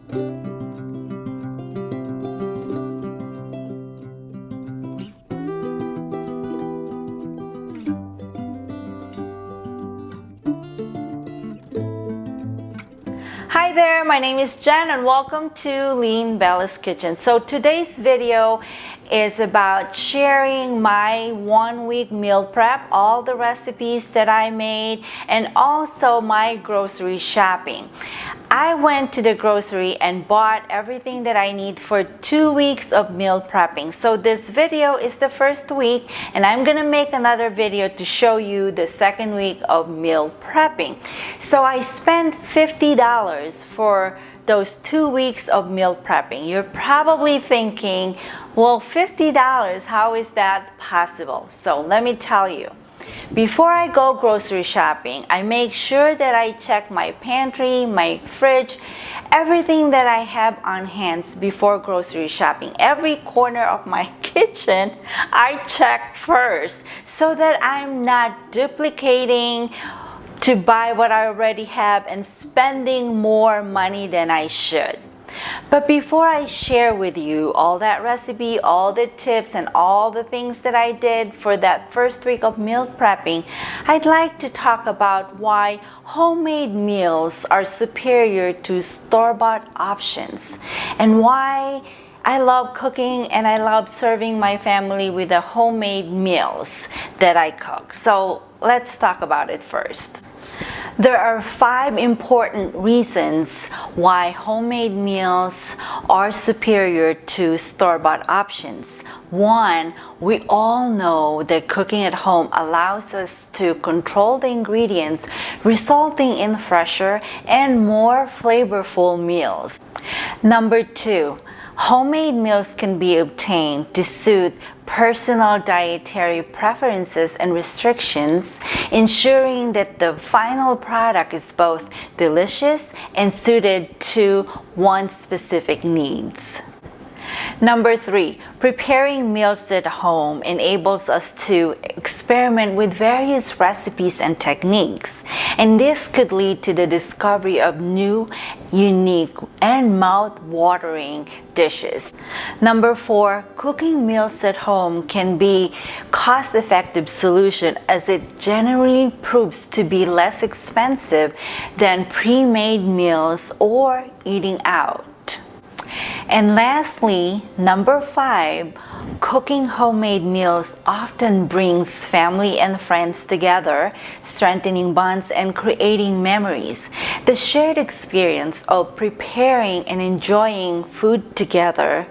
Hi there, my name is Jen and welcome to Lean Bella's Kitchen. So today's video is about sharing my 1-week meal prep, all the recipes that I made, and also my grocery shopping. I went to the grocery and bought everything that I need for 2 weeks of meal prepping. So this video is the first week and I'm gonna make another video to show you the second week of meal prepping. So I spent $50 for those 2 weeks of meal prepping. You're probably thinking, well, $50, how is that possible? So let me tell you. Before I go grocery shopping, I make sure that I check my pantry, my fridge, everything that I have on hand before grocery shopping. Every corner of my kitchen, I check first so that I'm not duplicating to buy what I already have and spending more money than I should. But before I share with you all that recipe, all the tips, and all the things that I did for that first week of meal prepping, I'd like to talk about why homemade meals are superior to store-bought options and why I love cooking and I love serving my family with the homemade meals that I cook. So let's talk about it first. There are 5 important reasons why homemade meals are superior to store-bought options. 1, we all know that cooking at home allows us to control the ingredients, resulting in fresher and more flavorful meals. Number 2, homemade meals can be obtained to suit personal dietary preferences and restrictions, ensuring that the final product is both delicious and suited to one's specific needs. Number 3, preparing meals at home enables us to experiment with various recipes and techniques, and this could lead to the discovery of new, unique, and mouth-watering dishes. Number 4, cooking meals at home can be a cost-effective solution as it generally proves to be less expensive than pre-made meals or eating out. And lastly, number 5, cooking homemade meals often brings family and friends together, strengthening bonds and creating memories. The shared experience of preparing and enjoying food together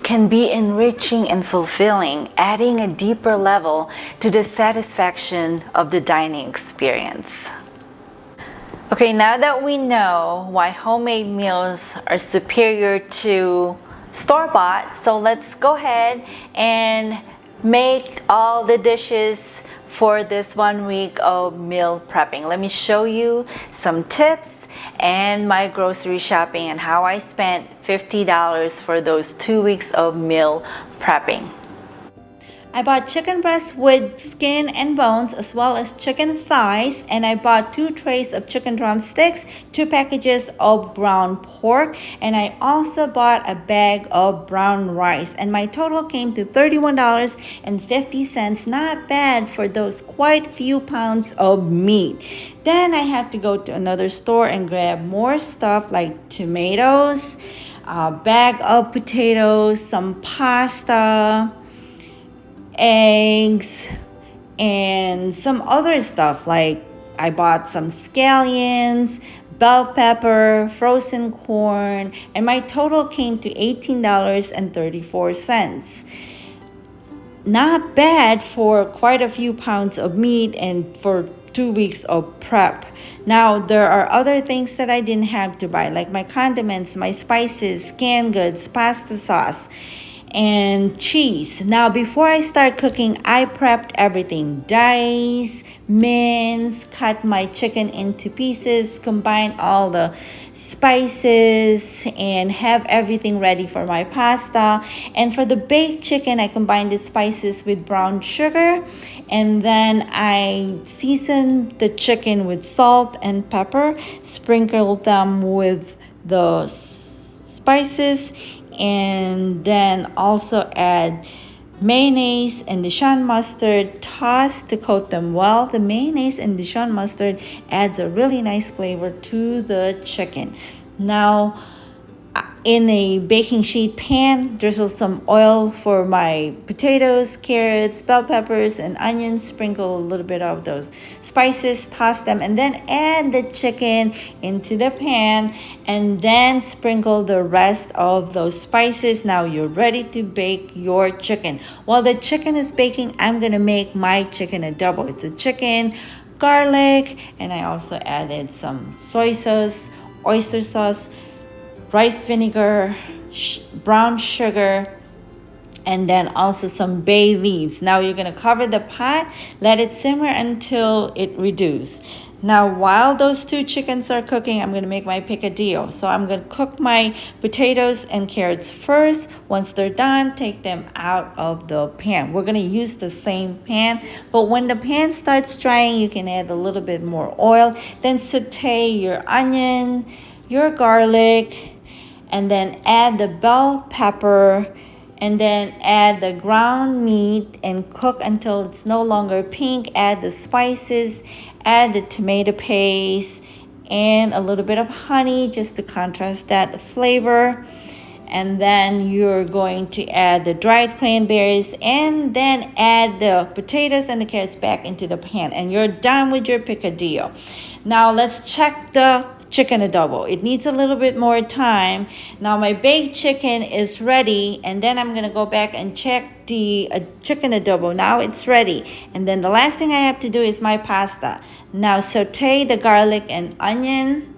can be enriching and fulfilling, adding a deeper level to the satisfaction of the dining experience. Okay, now that we know why homemade meals are superior to store-bought, so let's go ahead and make all the dishes for this 1 week of meal prepping. Let me show you some tips and my grocery shopping and how I spent $50 for those 2 weeks of meal prepping. I bought chicken breasts with skin and bones as well as chicken thighs, and I bought 2 trays of chicken drumsticks, 2 packages of ground pork, and I also bought a bag of brown rice, and my total came to $31.50. Not bad for those quite few pounds of meat. Then I had to go to another store and grab more stuff like tomatoes, a bag of potatoes, some pasta, eggs, and some other stuff like I bought some scallions, bell pepper, frozen corn, and my total came to $18.34. Not bad for quite a few pounds of meat and for 2 weeks of prep. Now, there are other things that I didn't have to buy, like my condiments, my spices, canned goods, pasta sauce, and cheese. Now, before I start cooking, I prepped everything. Dice, mince, cut my chicken into pieces, combine all the spices, and have everything ready for my pasta. And for the baked chicken, I combined the spices with brown sugar, and then I seasoned the chicken with salt and pepper, sprinkled them with the spices, and then also add mayonnaise and Dijon mustard. Toss to coat them well. The mayonnaise and Dijon mustard adds a really nice flavor to the chicken. Now, in a baking sheet pan, drizzle some oil for my potatoes, carrots, bell peppers, and onions. Sprinkle a little bit of those spices, toss them, and then add the chicken into the pan, and then sprinkle the rest of those spices. Now you're ready to bake your chicken. While the chicken is baking, I'm gonna make my chicken a double. It's a chicken, garlic, and I also added some soy sauce, oyster sauce, rice vinegar, brown sugar, and then also some bay leaves. Now you're going to cover the pot, let it simmer until it reduces. Now while those two chickens are cooking, I'm going to make my picadillo. So I'm going to cook my potatoes and carrots first. Once they're done, take them out of the pan. We're going to use the same pan, but when the pan starts drying, you can add a little bit more oil. Then saute your onion, your garlic, and then add the bell pepper, and then add the ground meat and cook until it's no longer pink. Add the spices, add the tomato paste, and a little bit of honey just to contrast that flavor. And then you're going to add the dried cranberries, and then add the potatoes and the carrots back into the pan, and you're done with your picadillo. Now let's check the chicken adobo. It needs a little bit more time. Now my baked chicken is ready, and then I'm gonna go back and check the chicken adobo. Now it's ready, and then the last thing I have to do is my pasta. Now saute the garlic and onion.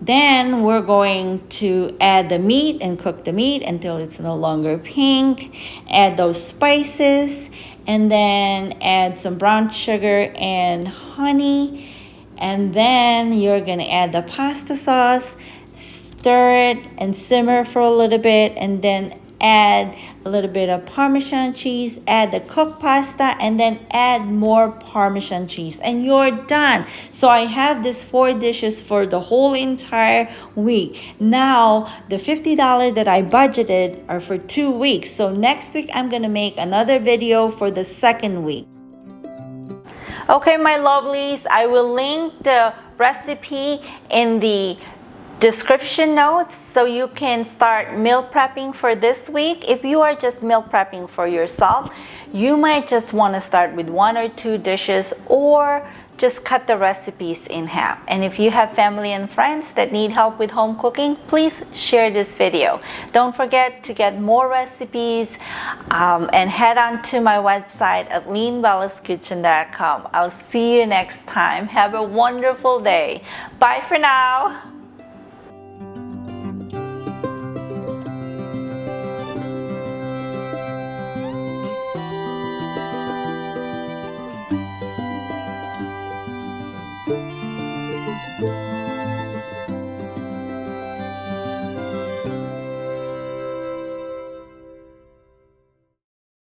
Then we're going to add the meat and cook the meat until it's no longer pink. Add those spices, and then add some brown sugar and honey. And then you're going to add the pasta sauce, stir it and simmer for a little bit, and then add a little bit of Parmesan cheese, add the cooked pasta, and then add more Parmesan cheese, and you're done. So I have this 4 dishes for the whole entire week. Now the $50 that I budgeted are for 2 weeks. So next week I'm going to make another video for the second week. Okay, my lovelies, I will link the recipe in the description notes so you can start meal prepping for this week. If you are just meal prepping for yourself, you might just want to start with 1 or 2 dishes, or just cut the recipes in half. And if you have family and friends that need help with home cooking, please share this video. Don't forget to get more recipes and head on to my website at leanbellaskitchen.com. I'll see you next time. Have a wonderful day. Bye for now.